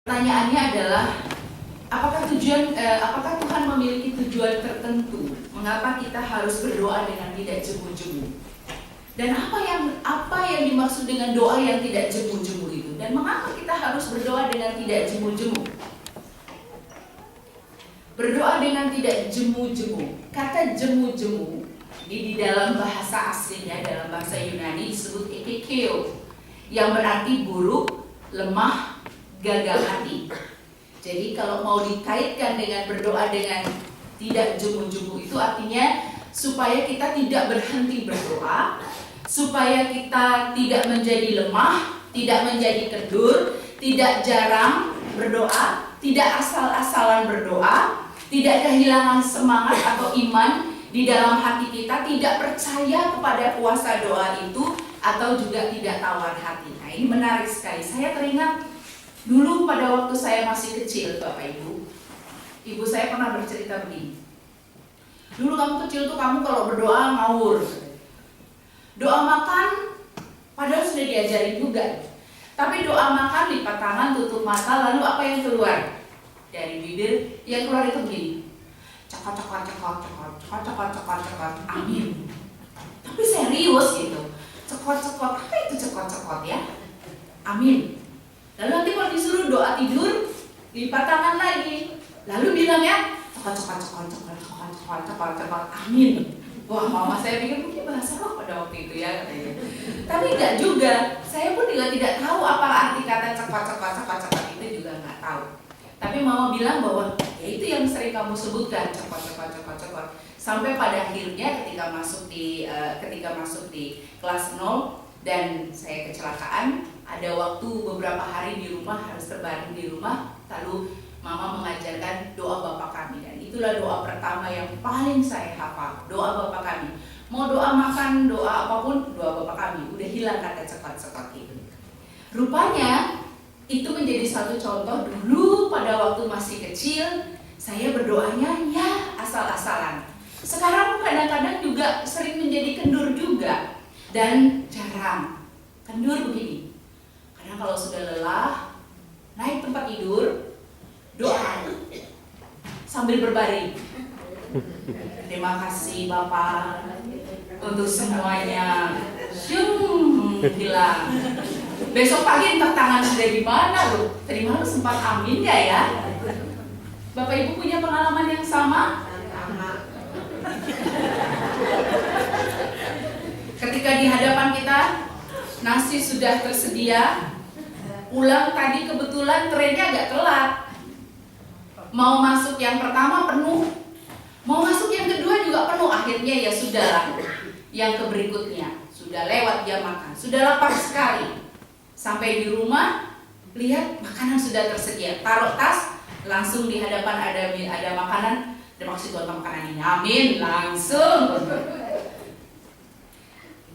Pertanyaannya adalah, apakah Tuhan memiliki tujuan tertentu? Mengapa kita harus berdoa dengan tidak jemu-jemu? Dan apa yang dimaksud dengan doa yang tidak jemu-jemu itu? Dan mengapa kita harus berdoa dengan tidak jemu-jemu? Berdoa dengan tidak jemu-jemu. Kata jemu-jemu di dalam bahasa aslinya, dalam bahasa Yunani disebut epikeo, yang berarti buruk, lemah, gagal hati. Jadi kalau mau dikaitkan dengan berdoa dengan tidak jemu-jemu, itu artinya supaya kita tidak berhenti berdoa, supaya kita tidak menjadi lemah, tidak menjadi kendur, tidak jarang berdoa, tidak asal-asalan berdoa, tidak kehilangan semangat atau iman di dalam hati kita, tidak percaya kepada kuasa doa itu, atau juga tidak tawar hati. Nah, ini menarik sekali. Saya teringat dulu pada waktu saya masih kecil, Bapak Ibu. Ibu saya pernah bercerita begini. Dulu kamu kecil tuh kamu kalau berdoa ngawur. Doa makan padahal sudah diajarin juga. Tapi doa makan lipat tangan, tutup mata, lalu apa yang keluar dari bibir? Yang keluar itu begini. Cekot, cekot, cekot, cekot, cekot, cekot, cekot, cekot, amin. Tapi serius gitu. Cekot, cekot, apa itu cekot, cekot ya? Amin. Lalu nanti kalau disuruh doa tidur, lipat tangan lagi. Lalu bilang ya, cekot, cekot, cekot, cekot, cekot, cekot, cekot, cekot, amin. Wah, mama saya pikir mungkin bahasa roh pada waktu itu ya katanya. Tapi enggak juga. Saya pun juga tidak tahu apa arti kata cekot, cekot, cekot, cekot itu juga enggak tahu. Tapi mama bilang bahwa ya itu yang sering kamu sebutkan, cekot, cekot, cekot, cekot. Sampai pada akhirnya ketika masuk di kelas 0 dan saya kecelakaan, ada waktu beberapa hari di rumah, harus terbaring di rumah, lalu mama mengajarkan doa Bapa Kami, dan itulah doa pertama yang paling saya hafal, doa Bapa Kami. Mau doa makan, doa apapun, doa Bapa Kami. Udah hilang kata cekot-cekot itu. Rupanya itu menjadi satu contoh dulu pada waktu masih kecil, saya berdoanya ya asal-asalan. Sekarang kadang-kadang juga sering menjadi kendur juga, dan jarang. Kendur begini. Karena kalau sudah lelah, naik tempat tidur, doa sambil berbaring. Terima kasih Bapak untuk semuanya. Hilang. Besok pagi entah tangan sudah di mana loh. Tadi malam sempat amin gak ya? Bapak Ibu punya pengalaman yang sama? Ketika di hadapan kita nasi sudah tersedia, pulang tadi kebetulan trennya agak telat. Mau masuk yang pertama penuh, mau masuk yang kedua juga penuh. Akhirnya ya sudahlah, yang ke berikutnya sudah lewat jam makan, sudah lapar sekali. Sampai di rumah, lihat makanan sudah tersedia, taruh tas, langsung di hadapan ada makanan. Terima kasih Tuhan makanan ini, amin, langsung.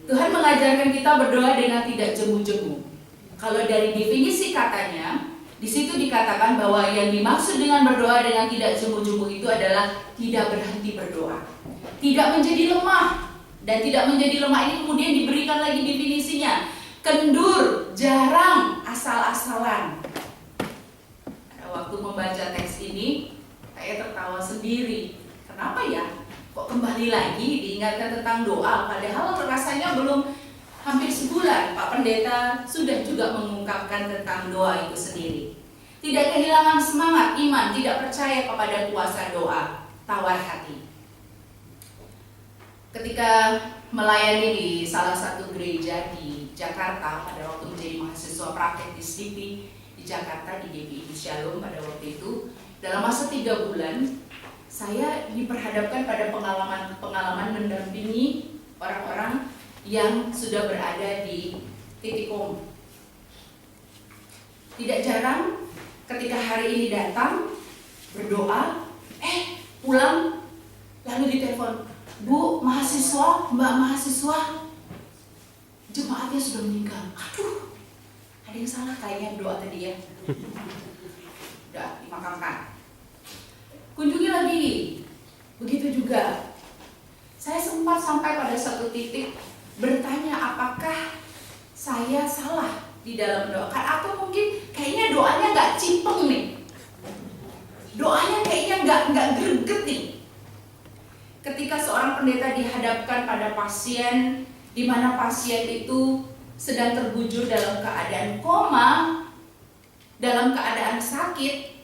Tuhan mengajarkan kita berdoa dengan tidak jemu-jemu. Kalau dari definisi katanya, di situ dikatakan bahwa yang dimaksud dengan berdoa dengan tidak jemu-jemu itu adalah tidak berhenti berdoa, tidak menjadi lemah. Dan tidak menjadi lemah ini kemudian diberikan lagi definisinya, kendur, jarang, asal-asalan. Pada waktu membaca teks ini, saya tertawa sendiri. Kenapa ya? Kok kembali lagi diingatkan tentang doa, padahal rasanya belum hampir sebulan Pak Pendeta sudah juga mengungkapkan tentang doa itu sendiri. Tidak kehilangan semangat, iman, tidak percaya kepada kuasa doa, tawar hati. Ketika melayani di salah satu gereja di Jakarta pada waktu menjadi mahasiswa praktek di SDIP di Jakarta di GPI Shalom pada waktu itu, dalam masa 3 bulan saya diperhadapkan pada pengalaman mendampingi orang-orang yang sudah berada di titik koma. Tidak jarang ketika hari ini datang berdoa, pulang lalu ditelepon, Bu mahasiswa, Mbak mahasiswa, jemaatnya sudah meninggal. Aduh, ada yang salah kayaknya doa tadi ya. Udah dimakamkan. Kunjungi lagi, begitu juga. Saya sempat sampai pada satu titik bertanya apakah saya salah di dalam doa, atau mungkin kayak kayaknya doanya nggak cipeng nih. Doanya kayaknya nggak greget nih. Ketika seorang pendeta dihadapkan pada pasien, di mana pasien itu sedang terbujur dalam keadaan koma, dalam keadaan sakit,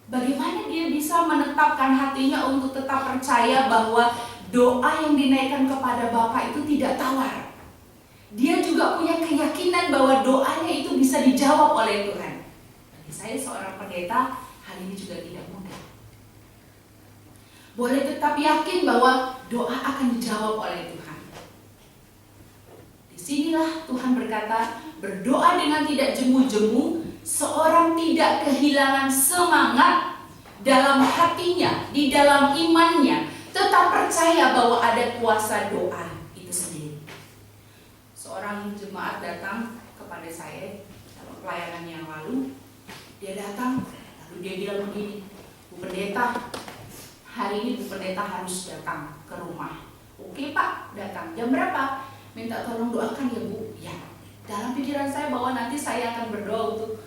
bagaimana dia bisa menetapkan hatinya untuk tetap percaya bahwa doa yang dinaikkan kepada Bapa itu tidak tawar. Dia juga punya keyakinan bahwa doanya itu bisa dijawab oleh Tuhan. Bagi saya seorang pendeta, hal ini juga tidak mudah. Boleh tetap yakin bahwa doa akan dijawab oleh Tuhan. Disinilah Tuhan berkata, berdoa dengan tidak jemu-jemu, seorang tidak kehilangan semangat dalam hatinya, di dalam imannya, tetap percaya bahwa ada kuasa doa itu sendiri. Seorang jemaat datang kepada saya dalam pelayanan yang lalu. Dia datang, lalu dia bilang begini, Bu Pendeta, hari ini Bu Pendeta harus datang ke rumah. Oke Pak, datang. Jam berapa? Minta tolong doakan ya Bu. Ya. Dalam pikiran saya bahwa nanti saya akan berdoa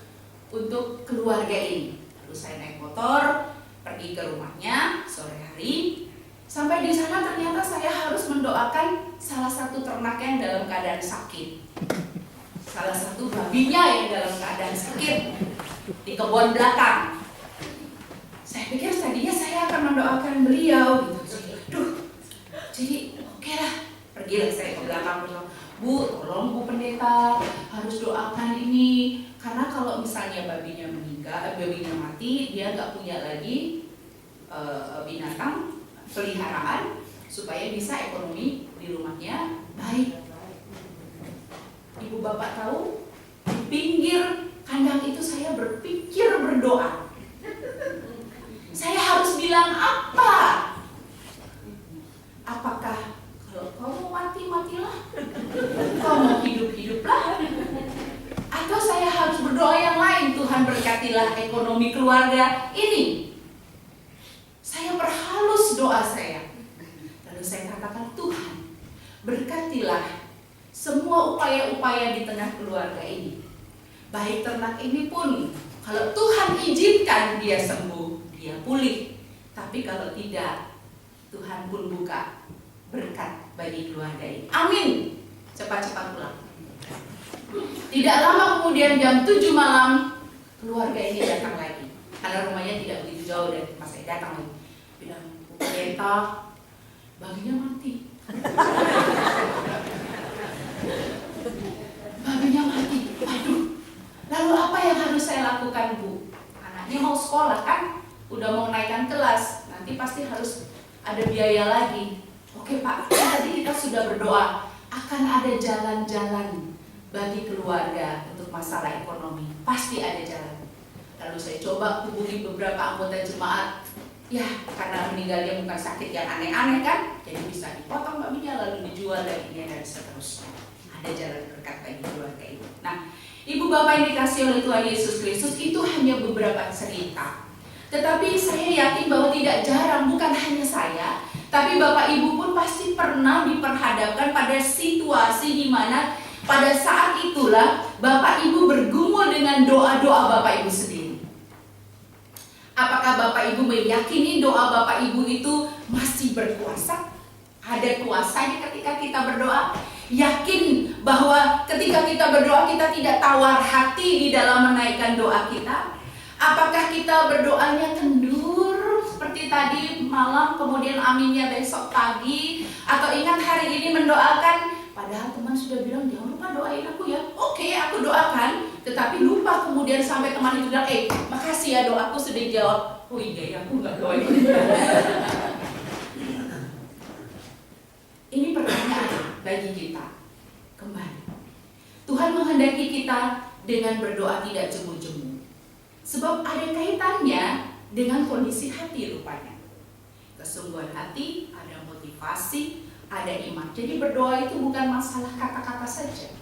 untuk keluarga ini. Lalu saya naik motor, pergi ke rumahnya sore hari. Sampai di sana ternyata saya harus mendoakan salah satu ternaknya yang dalam keadaan sakit. Salah satu babinya yang dalam keadaan sakit di kebun belakang. Saya pikir tadinya saya akan mendoakan beliau gitu. Jadi oke lah, pergilah saya ke belakang bilang, Bu, tolong Bu Pendeta harus doakan ini, karena kalau misalnya babinya meninggal, babinya mati, dia nggak punya lagi binatang peliharaan supaya bisa ekonomi di rumahnya baik. Ibu bapak tahu, di pinggir kandang itu saya berpikir berdoa. Saya harus bilang apa? Apakah kalau kau mau mati, matilah. Kau mau hidup, hiduplah. Atau saya harus berdoa yang lain, Tuhan berkatilah ekonomi keluarga ini. Saya perhalus doa saya. Lalu saya katakan, Tuhan, berkatilah semua upaya-upaya di tengah keluarga ini. Baik ternak ini pun, kalau Tuhan izinkan dia sembuh, dia pulih. Tapi kalau tidak, Tuhan pun buka berkat bagi keluarga ini. Amin. Cepat-cepat pulang. Tidak lama kemudian jam 7 malam, keluarga ini datang lagi. Karena rumahnya tidak begitu jauh dari tempat saya datang lagi. Bilang, Bu Pendeta, babinya mati. Babinya mati. Aduh. Lalu apa yang harus saya lakukan, Bu? Anaknya mau sekolah kan? Udah mau naikkan kelas. Nanti pasti harus ada biaya lagi. Oke Pak, tadi kita sudah berdoa akan ada jalan-jalan bagi keluarga untuk masalah ekonomi. Pasti ada jalan. Lalu saya coba hubungi beberapa anggota jemaat. Ya, karena meninggalnya bukan sakit yang aneh-aneh kan, jadi bisa dipotong babinya lalu dijual dagingnya dan seterusnya. Ada jalan berkat bagi keluarga itu. Nah, Ibu Bapak yang dikasih oleh Tuhan Yesus Kristus itu hanya beberapa cerita. Tetapi saya yakin bahwa tidak jarang, bukan hanya saya, tapi Bapak Ibu pun pasti pernah diperhadapkan pada situasi di mana pada saat itulah Bapak Ibu bergumul dengan doa-doa Bapak Ibu sendiri. Apakah Bapak Ibu meyakini doa Bapak Ibu itu masih berkuasa? Ada kuasanya ketika kita berdoa? Yakin bahwa ketika kita berdoa kita tidak tawar hati di dalam menaikkan doa kita? Apakah kita berdoanya kendur seperti tadi malam kemudian aminnya besok pagi? Atau ingat hari ini mendoakan padahal teman sudah bilang jangan lupa doain aku ya. Oke, aku doakan, tetapi lupa kemudian sampai teman itu bilang, makasih ya doaku sudah dijawab. Oh iya ya, aku nggak doain. Ini pertanyaan bagi kita. Kembali, Tuhan menghendaki kita dengan berdoa tidak jemu-jemu. Sebab ada kaitannya dengan kondisi hati rupanya. Kesungguhan hati, ada motivasi, ada iman. Jadi berdoa itu bukan masalah kata-kata saja.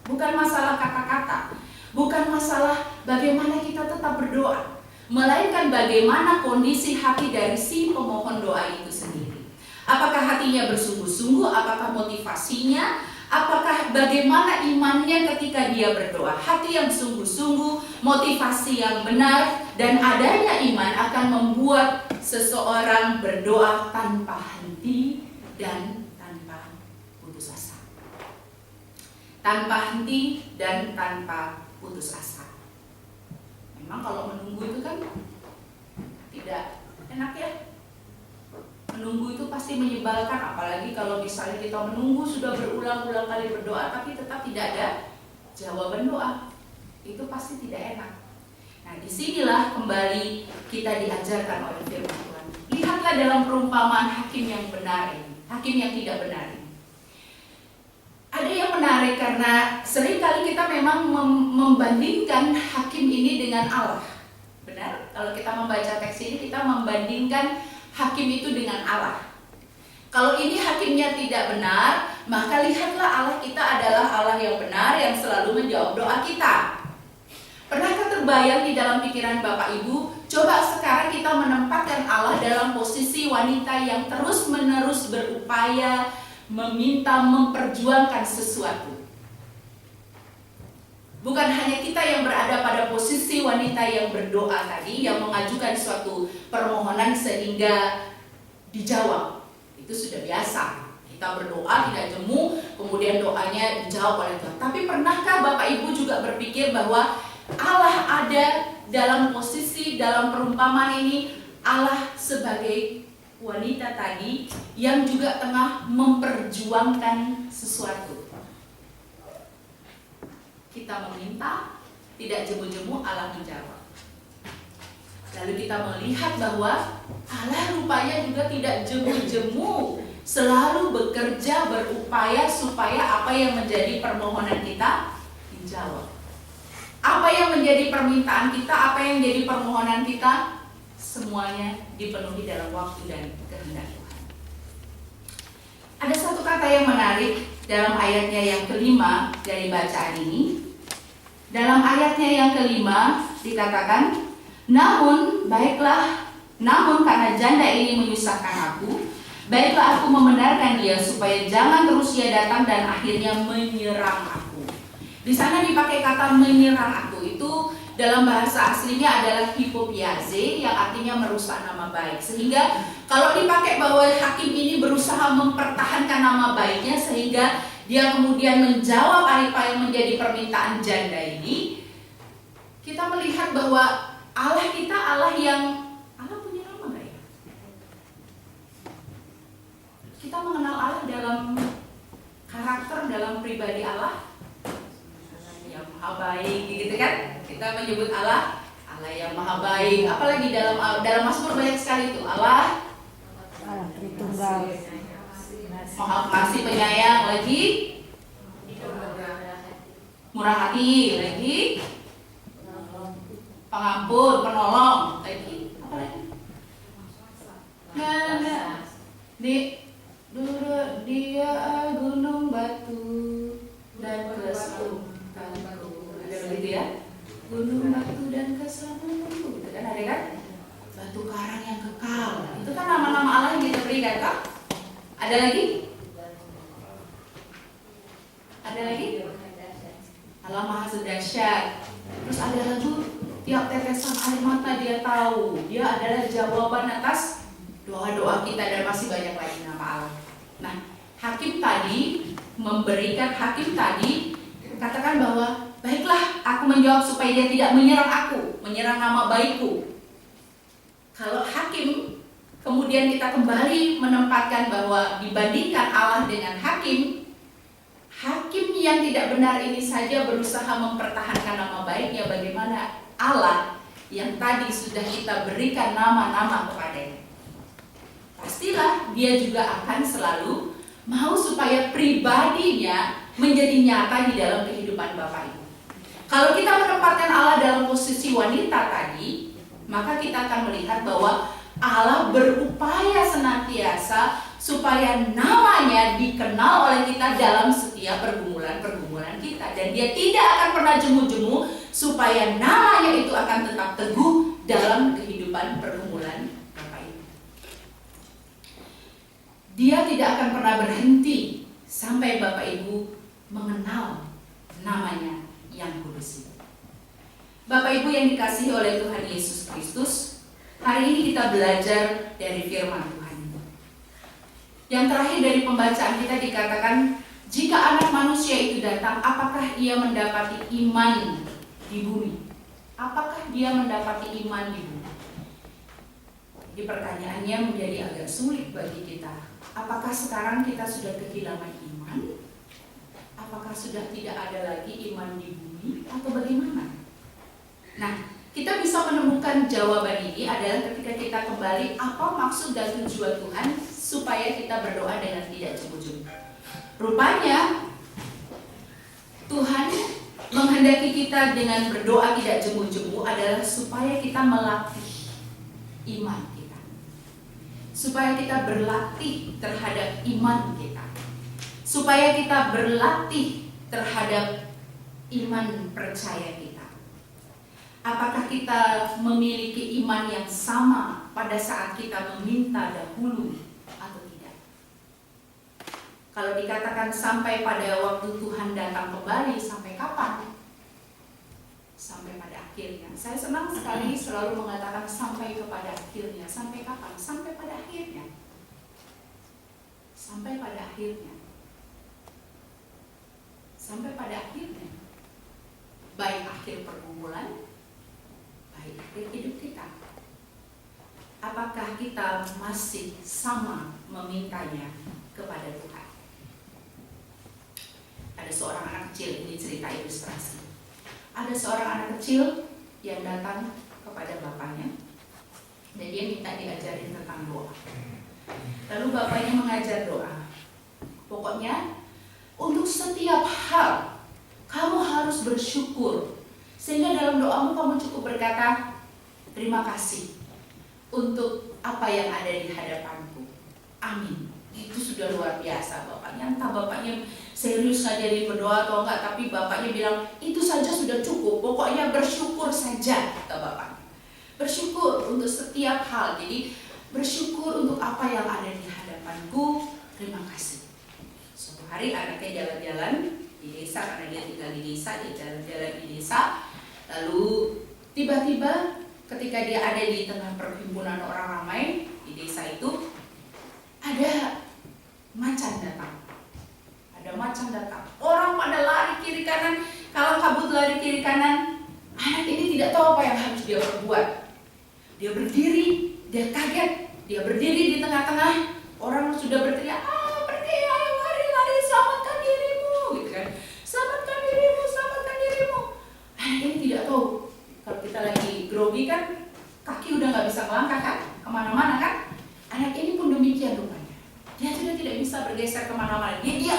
Bukan masalah kata-kata. Bukan masalah bagaimana kita tetap berdoa. Melainkan bagaimana kondisi hati dari si pemohon doa itu sendiri. Apakah hatinya bersungguh-sungguh, apakah motivasinya, Apakah bagaimana imannya ketika dia berdoa? Hati yang sungguh-sungguh, motivasi yang benar, dan adanya iman akan membuat seseorang berdoa tanpa henti dan tanpa putus asa. Tanpa henti dan tanpa putus asa. Memang kalau menunggu itu kan tidak enak ya. Menunggu itu pasti menyebalkan, apalagi kalau misalnya kita menunggu sudah berulang-ulang kali berdoa tapi tetap tidak ada jawaban doa. Itu pasti tidak enak. Nah, disinilah kembali kita diajarkan oleh firman Tuhan. Lihatlah dalam perumpamaan hakim yang benar ini, hakim yang tidak benar ini. Ada yang menarik karena seringkali kita memang membandingkan hakim ini dengan Allah. Benar? Kalau kita membaca teks ini, kita membandingkan hakim itu dengan Allah. Kalau ini hakimnya tidak benar, maka lihatlah Allah kita adalah Allah yang benar yang selalu menjawab doa kita. Pernahkah terbayang di dalam pikiran Bapak Ibu? Coba sekarang kita menempatkan Allah dalam posisi wanita yang terus-menerus berupaya meminta, memperjuangkan sesuatu. Bukan hanya kita yang berada pada posisi wanita yang berdoa tadi, yang mengajukan suatu permohonan sehingga dijawab. Itu sudah biasa. Kita berdoa tidak jemu, kemudian doanya dijawab oleh Tuhan. Tapi pernahkah Bapak Ibu juga berpikir bahwa Allah ada dalam posisi, dalam perumpamaan ini, Allah sebagai wanita tadi yang juga tengah memperjuangkan sesuatu. Kita meminta, tidak jemu-jemu, Allah menjawab. Lalu kita melihat bahwa Allah rupanya juga tidak jemu-jemu, selalu bekerja, berupaya supaya apa yang menjadi permohonan kita dijawab. Apa yang menjadi permintaan kita, apa yang menjadi permohonan kita, semuanya dipenuhi dalam waktu dan kehendak Tuhan. Ada satu kata yang menarik dalam ayatnya yang kelima dari bacaan ini. Dalam ayatnya yang kelima dikatakan, namun karena janda ini menyusahkan aku, baiklah aku membenarkan dia supaya jangan terus ia datang dan akhirnya menyerang aku. Di sana dipakai kata menyerang aku, itu dalam bahasa aslinya adalah hipopiaze, yang artinya merusak nama baik. Sehingga kalau dipakai bahwa hakim ini berusaha mempertahankan nama baiknya sehingga dia kemudian menjawab apa yang menjadi permintaan janda ini, kita melihat bahwa Allah kita Allah yang Allah punya nama nggak ya? Kita mengenal Allah dalam karakter, dalam pribadi Allah yang maha baik, gitu kan? Kita menyebut Allah yang maha baik. Apalagi dalam Mazmur banyak sekali itu Allah Tritunggal, maha kasih penyayang, lagi murah hati, lagi pengampun, penolong, lagi apa lagi? Dia gunung batu dan keselamtanku. Ada begitu ya? Gunung batu dan keselamtanku, gitu kan? Ada kan? Batu karang yang kekal. Itu kan nama-nama Allah yang kita berikan, kan? Ada lagi? Ada lagi? Allah maha sedahsyat. Terus ada lagi, tiap tetesan air mata dia tahu. Dia adalah jawaban atas doa-doa kita, dan masih banyak lagi nama Allah. Nah, hakim tadi katakan bahwa baiklah aku menjawab supaya dia tidak menyerang aku, menyerang nama baikku. Kalau hakim, kemudian kita kembali menempatkan bahwa dibandingkan Allah dengan hakim yang tidak benar ini saja berusaha mempertahankan nama baiknya, bagaimana Allah yang tadi sudah kita berikan nama-nama kepadanya. Pastilah dia juga akan selalu mau supaya pribadinya menjadi nyata di dalam kehidupan Bapak Ibu. Kalau kita menempatkan Allah dalam posisi wanita tadi, maka kita akan melihat bahwa Allah berupaya senantiasa supaya namanya dikenal oleh kita dalam setiap pergumulan kita, dan dia tidak akan pernah jemu-jemu supaya namanya itu akan tetap teguh dalam kehidupan pergumulan Bapak Ibu. Dia tidak akan pernah berhenti sampai Bapak Ibu namanya yang kudus itu. Bapak Ibu yang dikasihi oleh Tuhan Yesus Kristus, hari ini kita belajar dari firman Tuhan. Yang terakhir dari pembacaan kita dikatakan, jika anak manusia itu datang, apakah ia mendapati iman di bumi? Apakah dia mendapati iman di bumi? Jadi pertanyaannya menjadi agak sulit bagi kita. Apakah sekarang kita sudah kehilangan iman? Apakah sudah tidak ada lagi iman di bumi? Atau bagaimana? Nah, kita bisa menemukan jawaban ini adalah ketika kita kembali apa maksud dan tujuan Tuhan supaya kita berdoa dengan tidak jemu-jemu. Rupanya Tuhan menghendaki kita dengan berdoa tidak jemu-jemu adalah supaya kita melatih iman kita. Supaya kita berlatih terhadap iman kita. Supaya kita berlatih terhadap iman percaya kita. Apakah kita memiliki iman yang sama pada saat kita meminta dahulu atau tidak? Kalau dikatakan sampai pada waktu Tuhan datang kembali, sampai kapan? Sampai pada akhirnya. Saya senang sekali selalu mengatakan sampai kepada akhirnya. Sampai kapan? Sampai pada akhirnya. Sampai pada akhirnya. Sampai pada akhirnya. Baik akhir pergumulan, baik akhir hidup kita. Apakah kita masih sama memintanya kepada Tuhan? Ada seorang anak kecil, ini cerita ilustrasi. Ada seorang anak kecil yang datang kepada bapaknya dan dia minta diajarin tentang doa. Lalu bapaknya mengajar doa. Pokoknya untuk setiap hal kamu harus bersyukur, sehingga dalam doamu kamu cukup berkata terima kasih untuk apa yang ada di hadapanku. Amin. Itu sudah luar biasa bapaknya. Entah bapaknya serius ngajarin berdoa atau enggak, tapi bapaknya bilang itu saja sudah cukup. Pokoknya bersyukur saja, kata bapaknya. Bersyukur untuk setiap hal. Jadi bersyukur untuk apa yang ada di hadapanku. Terima kasih. Suatu hari anaknya jalan-jalan di desa, karena dia tinggal di desa, dia jalan-jalan di desa. Lalu tiba-tiba ketika dia ada di tengah perhimpunan orang ramai di desa itu, ada macan datang. Ada macan datang. Orang pada lari kiri kanan, kalau kabut lari kiri kanan. Anak ini tidak tahu apa yang harus dia perbuat. Dia berdiri, dia kaget, dia berdiri di tengah-tengah. Orang sudah berteriak, pergi, ayo lari, selamatkan dirimu, gitu kan. Selamatkan dirimu. Anak ini tidak tahu. Kalau kita lagi grogi kan, kaki udah nggak bisa melangkah kan, kemana-mana kan. Anak ini pun demikian rupanya. Dia sudah tidak bisa bergeser kemana-mana. Dia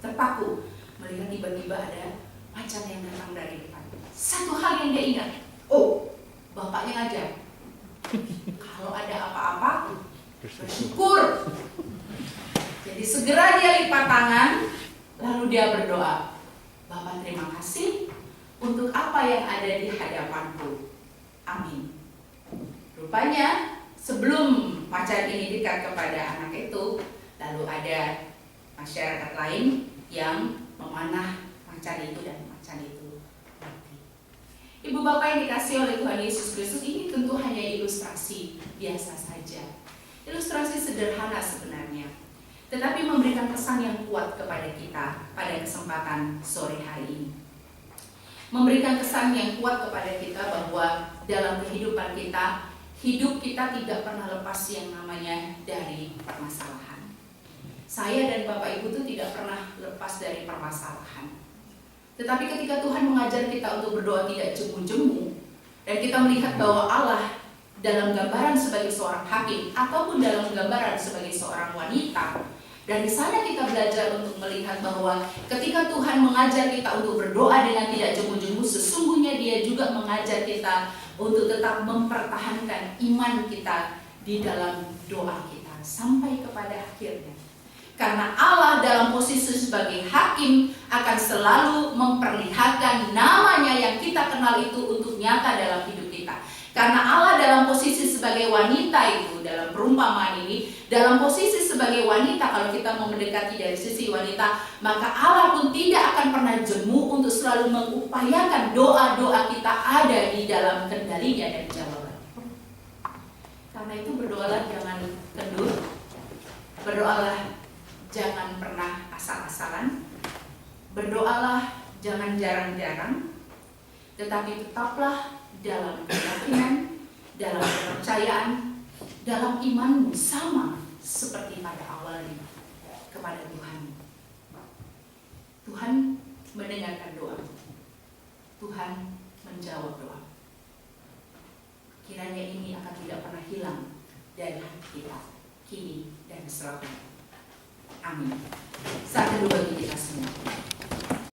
terpaku melihat tiba-tiba ada macan yang datang dari depan. Satu hal yang dia ingat, bapaknya ngajar, kalau ada apa-apa bersyukur. Jadi segera dia lipat tangan, lalu dia berdoa, Bapak terima kasih untuk apa yang ada di hadapanku. Amin. Rupanya sebelum macan ini dekat kepada anak itu, lalu ada masyarakat lain yang memanah macan itu dan macan itu mati. Ibu bapak yang dikasihi oleh Tuhan Yesus Kristus, ini tentu hanya ilustrasi biasa saja. Ilustrasi sederhana sebenarnya, tetapi memberikan kesan yang kuat kepada kita pada kesempatan sore hari ini. Memberikan kesan yang kuat kepada kita bahwa dalam kehidupan kita, hidup kita tidak pernah lepas yang namanya dari permasalahan. Saya dan Bapak Ibu itu tidak pernah lepas dari permasalahan. Tetapi ketika Tuhan mengajar kita untuk berdoa tidak jemu-jemu, dan kita melihat bahwa Allah dalam gambaran sebagai seorang hakim ataupun dalam gambaran sebagai seorang wanita, dari sana kita belajar untuk melihat bahwa ketika Tuhan mengajar kita untuk berdoa dengan tidak jemu-jemu, sesungguhnya Dia juga mengajar kita untuk tetap mempertahankan iman kita di dalam doa kita sampai kepada akhirnya. Karena Allah dalam posisi sebagai hakim akan selalu memperlihatkan namanya yang kita kenal itu untuk nyata dalam hidup kita. Karena Allah dalam posisi sebagai wanita itu dalam dalam perumpamaan ini, dalam posisi sebagai wanita, kalau kita mau mendekati dari sisi wanita, maka Allah pun tidak akan pernah jemu untuk selalu mengupayakan doa-doa kita ada di dalam kendalinya dan jawaban. Karena itu berdoalah jangan kendur, berdoalah jangan pernah asal-asalan, berdoalah jangan jarang-jarang, tetapi tetaplah dalam keyakinan, dalam kepercayaan, dalam imanmu sama seperti pada awalnya kepada Tuhan. Tuhan mendengarkan doa, Tuhan menjawab doa. Kiranya ini akan tidak pernah hilang dari hati kita kini dan selamanya. Amin. Saat kedua